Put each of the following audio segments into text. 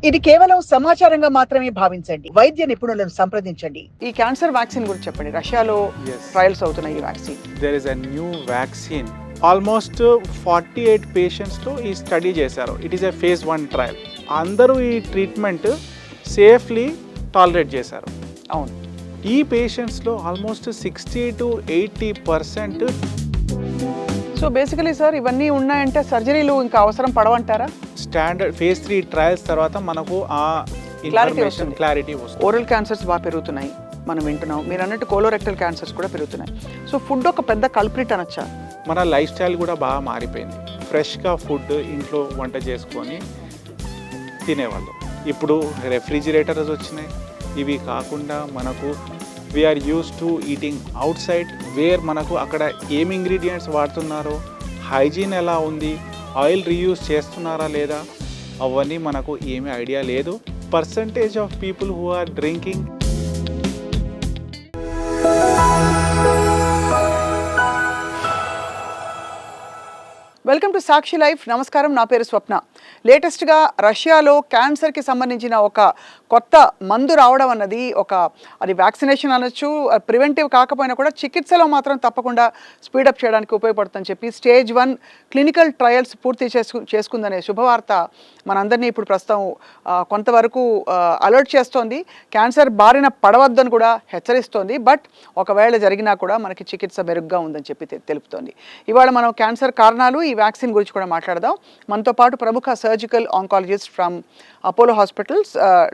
ఇది కేవలం సమాచారంగా మాత్రమే భావించండి. వైద్య నిపుణులను సంప్రదించండి. ఈ క్యాన్సర్ వ్యాక్సిన్ గురించి చెప్పండి. రష్యాలో ట్రయల్స్ అవుతున్నాయి ఈ vaccine. There is a new vaccine. Almost 48 పేషెంట్స్లో ఈ స్టడీ చేశారు. It is a phase 1 trial. అందరూ ఈ ట్రీట్మెంట్ సేఫ్లీ టాలరేట్ చేశారు. అవును. ఈ పేషెంట్స్లో almost 60 to 80% so basically sir ఇవన్నీ ఉన్నాయంటే సర్జరీలు ఇంకా అవసరం పడవంటారా? స్టాండర్డ్ phase 3 ట్రయల్స్ తర్వాత మనకు ఆ ఇన్ఫర్మేషన్ క్లారిటీ వస్తుంది. ఓరల్ క్యాన్సర్స్ బాగా పెరుగుతున్నాయి మనం వింటున్నాం. మీరు అన్నట్టు కోలోరెక్టల్ క్యాన్సర్స్ కూడా పెరుగుతున్నాయి. సో ఫుడ్ ఒక పెద్ద కల్ప్రిట్ అనొచ్చా? మన లైఫ్ స్టైల్ కూడా బాగా మారిపోయింది. ఫ్రెష్గా ఫుడ్ ఇంట్లో వంట చేసుకొని తినేవాళ్ళు. ఇప్పుడు రెఫ్రిజిరేటర్స్ వచ్చినాయి. ఇవి కాకుండా మనకు we are used to eating outside, where మనకు అక్కడ ఏం ఇంగ్రీడియంట్స్ వాడుతున్నారో, హైజీన్ ఎలా ఉంది, ఆయిల్ రీయూజ్ చేస్తున్నారా లేదా, అవన్నీ మనకు ఏమీ ఐడియా లేదు. Percentage of people who are drinking welcome to Sakshi life. నమస్కారం, నా పేరు స్వప్న. లేటెస్ట్గా రష్యాలో క్యాన్సర్కి సంబంధించిన ఒక కొత్త మందు రావడం అన్నది అది వ్యాక్సినేషన్ అనొచ్చు, ప్రివెంటివ్ కాకపోయినా కూడా చికిత్సలో మాత్రం తప్పకుండా స్పీడప్ చేయడానికి ఉపయోగపడుతుందని చెప్పి స్టేజ్ 1 క్లినికల్ ట్రయల్స్ పూర్తి చేసుకుందనే శుభవార్త మనందరినీ ఇప్పుడు ప్రస్తుతం కొంతవరకు అలర్ట్ చేస్తోంది. క్యాన్సర్ బారిన పడవద్దని కూడా హెచ్చరిస్తోంది. బట్ ఒకవేళ జరిగినా కూడా మనకి చికిత్స మెరుగ్గా ఉందని చెప్పి తెలుపుతోంది. ఇవాళ మనం క్యాన్సర్ కారణాలు, ఈ వ్యాక్సిన్ గురించి కూడా మాట్లాడదాం. మనతో పాటు ప్రముఖ surgical oncologist from Apollo hospitals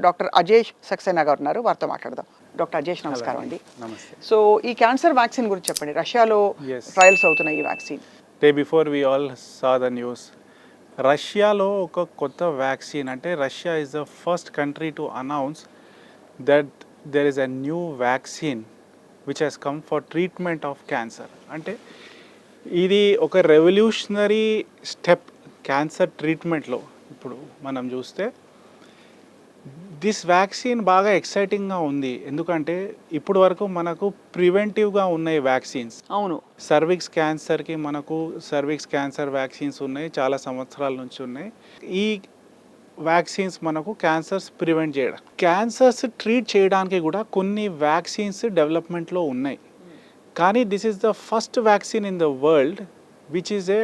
doctor Ajesh Saxena గారు ఉన్నారు. వారితో మాట్లాడదాం. డాక్టర్ అజేష్ నమస్కారం అండి. నమస్తే. సో ఈ క్యాన్సర్ వ్యాక్సిన్ గురించి చెప్పండి. రష్యాలో ట్రయల్స్ అవుతున్నాయి ఈ vaccine. Day before we all saw the news. రష్యాలో ఒక కొత్త వ్యాక్సిన్, అంటే Russia is the first country to announce that there is a new vaccine which has come for treatment of cancer. అంటే ఇది ఒక రెవల్యూషనరీ స్టెప్ క్యాన్సర్ ట్రీట్మెంట్లో. ఇప్పుడు మనం చూస్తే దిస్ వ్యాక్సిన్ బాగా ఎక్సైటింగ్గా ఉంది. ఎందుకంటే ఇప్పుడు వరకు మనకు ప్రివెంటివ్గా ఉన్నాయి వ్యాక్సిన్స్. అవును. సర్విక్స్ క్యాన్సర్కి మనకు సర్విక్స్ క్యాన్సర్ వ్యాక్సిన్స్ ఉన్నాయి, చాలా సంవత్సరాల నుంచి ఉన్నాయి. ఈ వ్యాక్సిన్స్ మనకు క్యాన్సర్స్ ప్రివెంట్ చేయడం, క్యాన్సర్స్ ట్రీట్ చేయడానికి కూడా కొన్ని వ్యాక్సిన్స్ డెవలప్మెంట్లో ఉన్నాయి. కానీ this is the first vaccine in the world which is a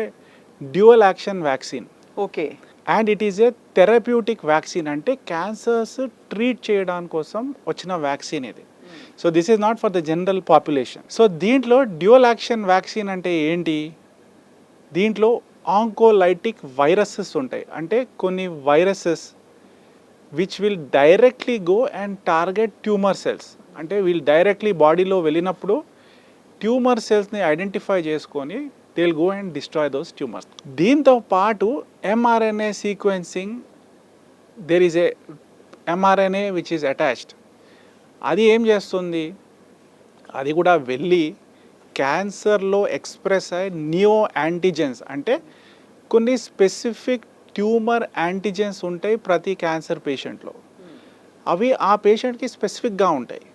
dual action vaccine. Okay. And it is A therapeutic vaccine, అంటే క్యాన్సర్స్ ట్రీట్ చేయడానికి కోసం వచ్చిన వ్యాక్సిన్ ఇది. So this is not for the general population. So దీంట్లో dual action vaccine అంటే ఏంటి? దీంట్లో ఆంకోలైటిక్ viruses ఉంటాయి. అంటే కొన్ని viruses which will directly go and target tumour cells. అంటే వీళ్ళు డైరెక్ట్లీ బాడీలో వెళ్ళినప్పుడు ట్యూమర్ సెల్స్ని ఐడెంటిఫై చేసుకొని they will go and destroy those tumours. దీంతో పాటు mRNA sequencing, there is a mRNA which is attached. అది ఏం చేస్తుంది? అది కూడా వెళ్ళి క్యాన్సర్లో ఎక్స్ప్రెస్ అయ్యే నియో యాంటీజెన్స్, అంటే కొన్ని స్పెసిఫిక్ ట్యూమర్ యాంటీజెన్స్ ఉంటాయి ప్రతి క్యాన్సర్ పేషెంట్లో. అవి ఆ పేషెంట్కి స్పెసిఫిక్గా ఉంటాయి.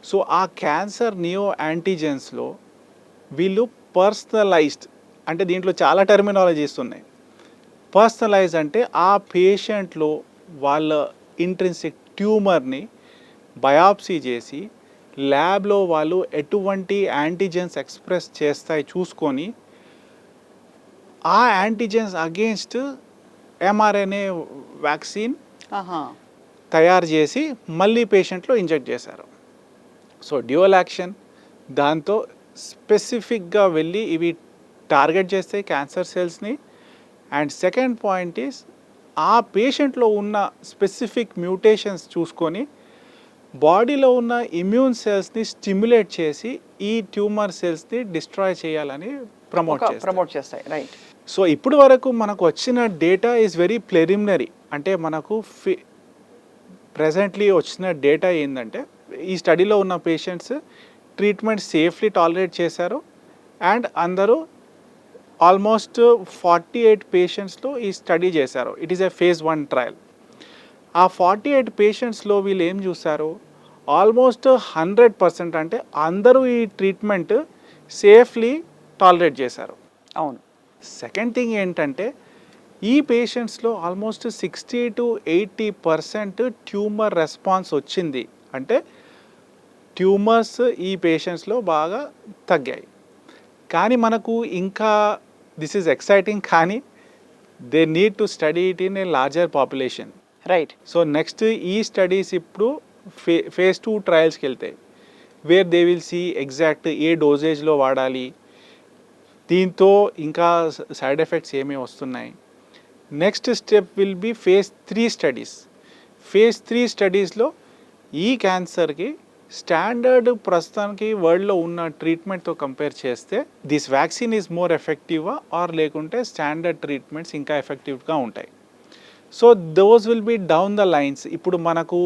సో ఆ క్యాన్సర్ నియో యాంటీజెన్స్లో వీళ్ళు పర్సనలైజ్డ్, అంటే దీంట్లో చాలా టెర్మినాలజీస్ ఉన్నాయి. పర్సనలైజ్ అంటే ఆ పేషెంట్లో వాళ్ళ ఇంట్రిన్సిక్ ట్యూమర్ని బయాప్సీ చేసి ల్యాబ్లో వాళ్ళు ఎటువంటి యాంటీజెన్స్ ఎక్స్ప్రెస్ చేస్తాయి చూసుకొని ఆ యాంటీజెన్స్ అగేన్స్ట్ ఎంఆర్ఎన్ఏ వ్యాక్సిన్ తయారు చేసి మళ్ళీ పేషెంట్లో ఇంజెక్ట్ చేశారు. సో డ్యూయల్ యాక్షన్, దాంతో స్పెసిఫిక్గా వెళ్ళి ఇవి టార్గెట్ చేస్తే క్యాన్సర్ సెల్స్ని. అండ్ సెకండ్ పాయింట్ ఈస్ ఆ పేషెంట్లో ఉన్న స్పెసిఫిక్ మ్యూటేషన్స్ చూసుకొని బాడీలో ఉన్న ఇమ్యూన్ సెల్స్ని స్టిమ్యులేట్ చేసి ఈ ట్యూమర్ సెల్స్ని డిస్ట్రాయ్ చేయాలని ప్రమోట్ చేస్తాయి. రైట్. సో ఇప్పుడు వరకు మనకు వచ్చిన డేటా ఈజ్ వెరీ ప్రిలిమినరీ. అంటే మనకు ప్రెజెంట్లీ వచ్చిన డేటా ఏంటంటే ఈ స్టడీలో ఉన్న పేషెంట్స్ ట్రీట్మెంట్ సేఫ్లీ టాలరేట్ చేశారు. అండ్ అందరూ ఆల్మోస్ట్ 48 పేషెంట్స్లో ఈ స్టడీ చేశారు. It is A phase 1 trial. ఆ 48 పేషెంట్స్లో వీళ్ళు ఏం చూశారు? ఆల్మోస్ట్ 100%, అంటే అందరూ ఈ ట్రీట్మెంట్ సేఫ్లీ టాలరేట్ చేశారు. అవును. సెకండ్ థింగ్ ఏంటంటే ఈ పేషెంట్స్లో ఆల్మోస్ట్ 60-80% ట్యూమర్ రెస్పాన్స్ వచ్చింది. అంటే ట్యూమర్స్ ఈ పేషెంట్స్లో బాగా తగ్గాయి. కానీ మనకు ఇంకా దిస్ ఈజ్ ఎక్సైటింగ్, కానీ they need to study it in a larger population. Right. So next ఈ స్టడీస్ ఇప్పుడు phase 2 ట్రయల్స్కి వెళ్తాయి, where they will see exact ఏ డోసేజ్లో వాడాలి, దీంతో ఇంకా సైడ్ ఎఫెక్ట్స్ ఏమేమి వస్తున్నాయి. Next step will be phase 3 studies. phase 3 స్టడీస్లో ఈ క్యాన్సర్కి స్టాండర్డ్ ప్రస్తుతానికి వరల్డ్లో ఉన్న ట్రీట్మెంట్తో కంపేర్ చేస్తే దిస్ వ్యాక్సిన్ ఈజ్ మోర్ ఎఫెక్టివా ఆర్ లేకుంటే స్టాండర్డ్ ట్రీట్మెంట్స్ ఇంకా ఎఫెక్టివ్గా ఉంటాయి. So those will be down the lines. ఇప్పుడు మనకు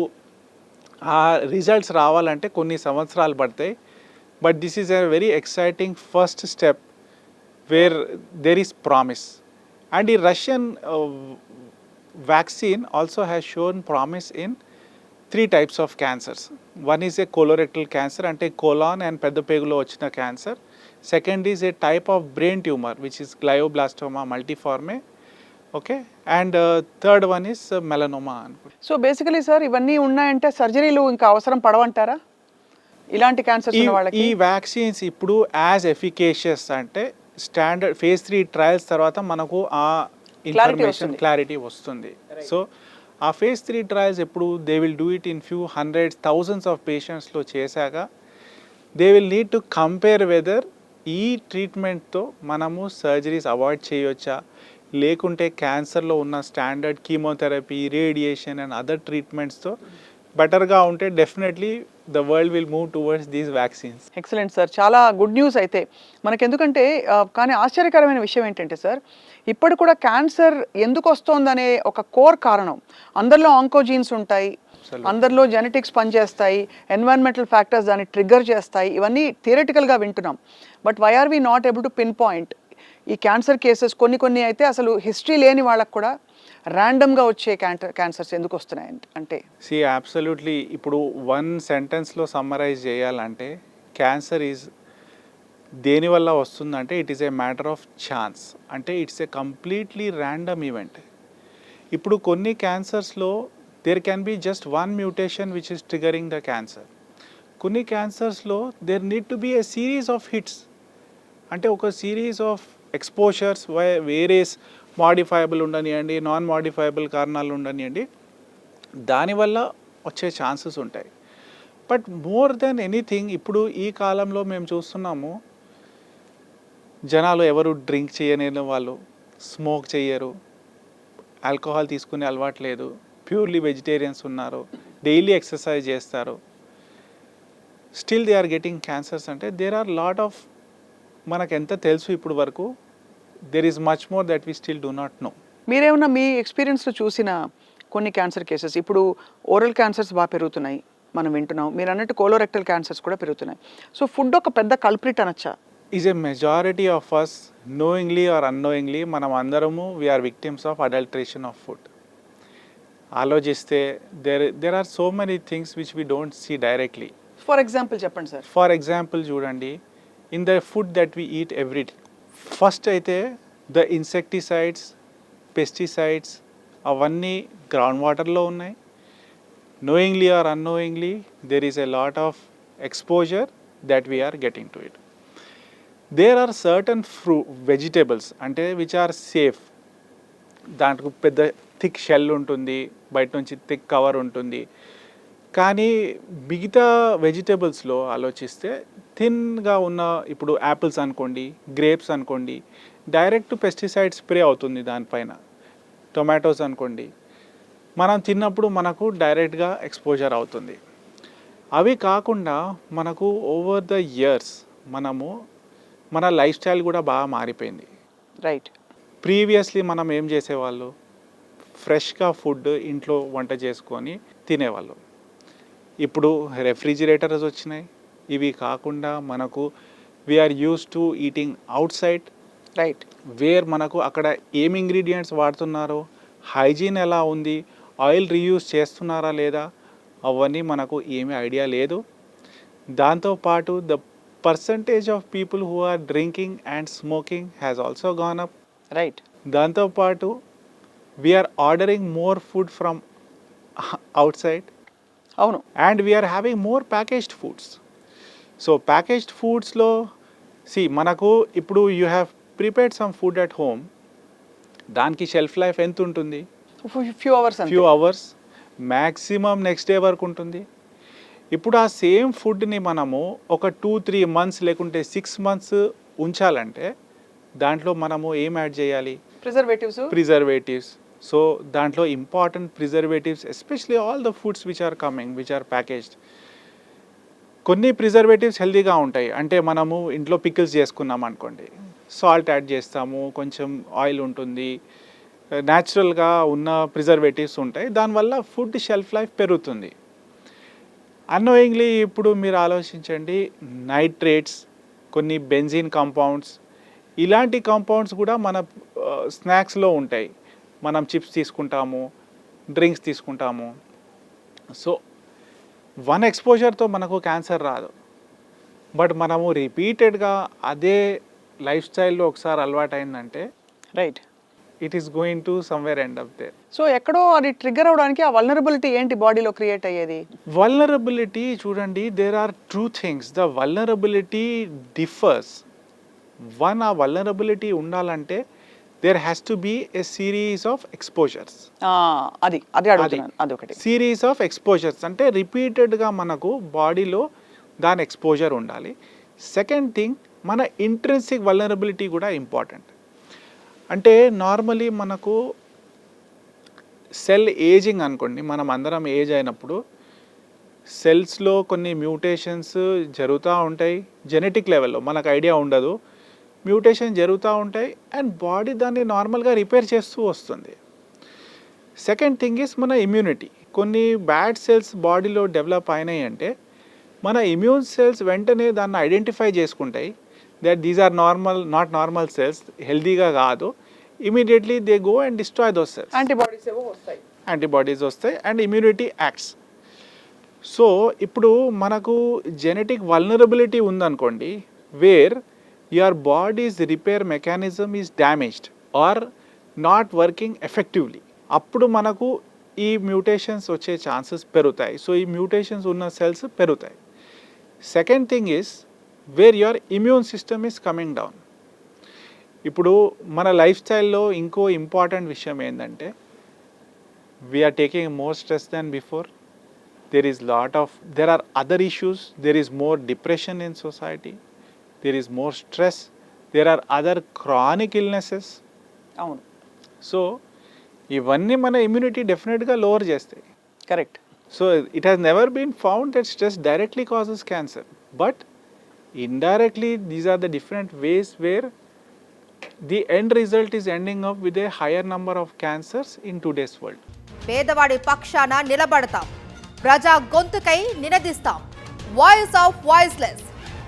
ఆ రిజల్ట్స్ రావాలంటే కొన్ని సంవత్సరాలు పడతాయి. But this is a very exciting first step where there is promise. And ఈ Russian vaccine also has shown promise in 3 types of cancers. One is a colorectal cancer, ante colon and పెద్దపేగులో వచ్చిన cancer. Second is a type of brain tumor which is glioblastoma multiforme. Okay, and third one is melanoma. So basically sir ఇవన్నీ ఉన్నాయంటే సర్జరీలు ఇంకా అవసరం పడవంటారా ఇలాంటి cancers ఉన్న వాళ్ళకి? ఈ వ్యాక్సిన్స్ ఇప్పుడు యాజ్ ఎఫికేషియస్ అంటే స్టాండర్డ్ phase 3 ట్రయల్స్ తర్వాత మనకు ఆ ఇన్ఫర్మేషన్ క్లారిటీ వస్తుంది. సో ఆ phase 3 ట్రయల్స్ ఎప్పుడు they will do it in few hundreds thousands of పేషెంట్స్లో చేశాక they will need to compare whether ఈ ట్రీట్మెంట్తో మనము సర్జరీస్ అవాయిడ్ చేయవచ్చా, లేకుంటే క్యాన్సర్లో ఉన్న standard chemotherapy, radiation and other ట్రీట్మెంట్స్తో బెటర్గా ఉంటే definitely the world will move towards these vaccines. Excellent sir, చాలా గుడ్ న్యూస్ అయితే మనకు. ఎందుకంటే కానీ ఆశ్చర్యకరమైన విషయం ఏంటంటే సార్, ఇప్పుడు కూడా క్యాన్సర్ ఎందుకు వస్తోందనే ఒక కోర్ కారణం, అందరిలో ఆంకోజీన్స్ ఉంటాయి, అందరిలో జెనెటిక్స్ పనిచేస్తాయి, ఎన్వైరన్మెంటల్ ఫ్యాక్టర్స్ దాన్ని ట్రిగ్గర్ చేస్తాయి, ఇవన్నీ థియరిటికల్గా వింటున్నాం. But why are we not able to pinpoint ఈ క్యాన్సర్ కేసెస్? కొన్ని అయితే అసలు హిస్టరీ లేని వాళ్ళకు కూడా ర్యాండమ్గా వచ్చే క్యాన్సర్స్ ఎందుకు వస్తున్నాయి అంటే? See absolutely. ఇప్పుడు 1 సెంటెన్స్లో సమ్మరైజ్ చేయాలంటే క్యాన్సర్ ఈజ్ దేనివల్ల వస్తుందంటే it is a matter of chance. అంటే it's a completely random event. ఇప్పుడు కొన్ని క్యాన్సర్స్లో there can be just 1 mutation which is triggering the cancer. కొన్ని క్యాన్సర్స్లో there need to be a series of hits. అంటే ఒక series of exposures various modifiable ఉండనివ్వండి, non modifiable కారణాలు ఉండనివ్వండి, దానివల్ల వచ్చే ఛాన్సెస్ ఉంటాయి. బట్ మోర్ దెన్ ఎనీథింగ్ ఇప్పుడు ఈ కాలంలో మేము చూస్తున్నాము, జనాలు ఎవరు డ్రింక్ చేయని వాళ్ళు, స్మోక్ చేయరు, ఆల్కహాల్ తీసుకునే అలవాటు లేదు, ప్యూర్లీ వెజిటేరియన్స్ ఉన్నారు, డైలీ ఎక్సర్సైజ్ చేస్తారు, still they are getting cancers. అంటే దేర్ ఆర్ లాట్ ఆఫ్, మనకు ఎంత తెలుసు ఇప్పుడు వరకు, there is much more that we still do not know. మీరేమన్నా మీ ఎక్స్పీరియన్స్లో చూసిన కొన్ని క్యాన్సర్ కేసెస్, ఇప్పుడు ఓరల్ క్యాన్సర్స్ బాగా పెరుగుతున్నాయి మనం వింటున్నాం, మీరు అన్నట్టు కోలోరెక్టల్ క్యాన్సర్స్ కూడా పెరుగుతున్నాయి. సో ఫుడ్ ఒక పెద్ద కల్ప్రిట్ అనొచ్చా? Is a majority of us knowingly or unknowingly మనం అందరము we are victims of adulteration of food. ఆలోచిస్తే there are so many things which we don't see directly. For example చెప్పండి sir. For example చూడండి, in the food that we eat every day, first అయితే the insecticides, pesticides అవన్నీ ground వాటర్లో ఉన్నాయి. Knowingly or unknowingly there is a lot of exposure that we are getting to it. There are certain vegetables అంటే which are safe. దాంట్లో పెద్ద thick shell ఉంటుంది, బయట నుంచి థిక్ కవర్ ఉంటుంది. కానీ మిగతా వెజిటేబుల్స్లో ఆలోచిస్తే థిన్గా ఉన్న, ఇప్పుడు యాపిల్స్ అనుకోండి, గ్రేప్స్ అనుకోండి, డైరెక్ట్ పెస్టిసైడ్ స్ప్రే అవుతుంది దానిపైన. టొమాటోస్ అనుకోండి, మనం తిన్నప్పుడు మనకు డైరెక్ట్గా ఎక్స్పోజర్ అవుతుంది. అవి కాకుండా మనకు ఓవర్ ద ఇయర్స్ మన లైఫ్ స్టైల్ కూడా బాగా మారిపోయింది. రైట్. ప్రీవియస్లీ మనం ఏం చేసేవాళ్ళు, ఫ్రెష్గా ఫుడ్ ఇంట్లో వంట చేసుకొని తినేవాళ్ళు. ఇప్పుడు రెఫ్రిజిరేటర్స్ వచ్చినాయి. ఇవి కాకుండా మనకు we are used to eating outside. Right. Where మనకు అక్కడ ఏం ఇంగ్రీడియంట్స్ వాడుతున్నారో, హైజీన్ ఎలా ఉంది, ఆయిల్ రీయూజ్ చేస్తున్నారా లేదా, అవన్నీ మనకు ఏమీ ఐడియా లేదు. దాంతోపాటు the percentage of people who are drinking and smoking has also gone up. Right. దాంతోపాటు we are ordering more food from outside అవును. And we are having more packaged foods. So packaged ఫుడ్స్లో మనకు ఇప్పుడు you have prepared some food at home, దానికి shelf life ఎంత ఉంటుంది? Few hours, maximum next day వరకు ఉంటుంది. ఇప్పుడు ఆ సేమ్ ఫుడ్ని మనము ఒక 2-3 months లేకుంటే 6 months ఉంచాలంటే దాంట్లో మనము ఏం యాడ్ చేయాలి? ప్రిజర్వేటివ్స్. సో దాంట్లో important preservatives, especially all the foods which are coming which are packaged. కొన్ని ప్రిజర్వేటివ్స్ హెల్తీగా ఉంటాయి, అంటే మనము ఇంట్లో పికిల్స్ చేసుకున్నాం అనుకోండి, సాల్ట్ యాడ్ చేస్తాము, కొంచెం ఆయిల్ ఉంటుంది, న్యాచురల్గా ఉన్న ప్రిజర్వేటివ్స్ ఉంటాయి, దానివల్ల ఫుడ్ షెల్ఫ్ లైఫ్ పెరుగుతుంది. అన్నోయింగ్లీ ఇప్పుడు మీరు ఆలోచించండి, నైట్రేట్స్, కొన్ని బెంజిన్ కాంపౌండ్స్, ఇలాంటి కాంపౌండ్స్ కూడా మన స్నాక్స్లో ఉంటాయి. మనం చిప్స్ తీసుకుంటాము, డ్రింక్స్ తీసుకుంటాము. సో వన్ ఎక్స్పోజర్తో మనకు క్యాన్సర్ రాదు, బట్ మనము రిపీటెడ్గా అదే లైఫ్ స్టైల్లో ఒకసారి అలవాటు అయిందంటే right, it is going to somewhere end up there. So ఎక్కడో అది ట్రిగ్గర్ అవడానికి ఆ వల్నరబిలిటీ ఏంటి బాడీలో క్రియేట్ అయ్యేది? వల్నరబిలిటీ చూడండి, there are 2 things. The vulnerability differs. One, ఆ వల్నరబిలిటీ ఉండాలంటే there has to be a series of exposures. అది అడుగుతున్నాను, అది ఒకటి. సిరీస్ ఆఫ్ ఎక్స్పోజర్స్ అంటే రిపీటెడ్గా మనకు బాడీలో దాని ఎక్స్పోజర్ ఉండాలి. సెకండ్ థింగ్, మన ఇంట్రెన్సిక్ వల్నరబిలిటీ కూడా ఇంపార్టెంట్. అంటే నార్మలీ మనకు సెల్ ఏజింగ్ అనుకోండి, మనం అందరం ఏజ్ అయినప్పుడు సెల్స్లో కొన్ని మ్యూటేషన్స్ జరుగుతూ ఉంటాయి. జెనెటిక్ లెవెల్లో మనకు ఐడియా ఉండదు, మ్యూటేషన్ జరుగుతూ ఉంటాయి అండ్ బాడీ దాన్ని నార్మల్గా రిపేర్ చేస్తూ వస్తుంది. సెకండ్ థింగ్ ఈస్ మన ఇమ్యూనిటీ. కొన్ని బ్యాడ్ సెల్స్ బాడీలో డెవలప్ అయినాయి అంటే మన ఇమ్యూన్ సెల్స్ వెంటనే దాన్ని ఐడెంటిఫై చేసుకుంటాయి, that these are not normal cells, హెల్దీగా కాదు. Immediately they go and destroy those cells. Antibodies వస్తాయి అండ్ ఇమ్యూనిటీ యాక్ట్స్. సో ఇప్పుడు మనకు జెనెటిక్ వల్నరబిలిటీ ఉందనుకోండి, where your body's repair mechanism is damaged or not working effectively, అప్పుడు మనకు ఈ mutations వచ్చే ఛాన్సెస్ పెరుగుతాయి. సో ఈ మ్యూటేషన్స్ ఉన్న సెల్స్ పెరుగుతాయి. Second thing is where your immune system is coming down. ఇప్పుడు మన లైఫ్ స్టైల్లో ఇంకో ఇంపార్టెంట్ విషయం ఏంటంటే we are taking more stress than before. there are other issues, there is more depression in society, there is more stress, there are other chronic illnesses. అవును. So ఇవన్నీ మన immunity డెఫినెట్గా లోవర్ చేస్తాయి. Correct. So it has never been found that stress directly causes cancer, but indirectly these are the different ways where the end result is ending up with a higher number of cancers in today's world. పేదవాడి పక్షాన నిలబడతాం, ప్రజా గొంతుకై నినదిస్తాం. Voice of voiceless,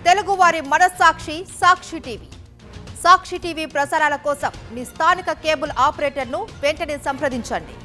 తెలుగువారి మనస్సాక్షి సాక్షి TV. సాక్షి TV ప్రసారాల కోసం మీ స్థానిక cable ఆపరేటర్ను వెంటనే సంప్రదించండి.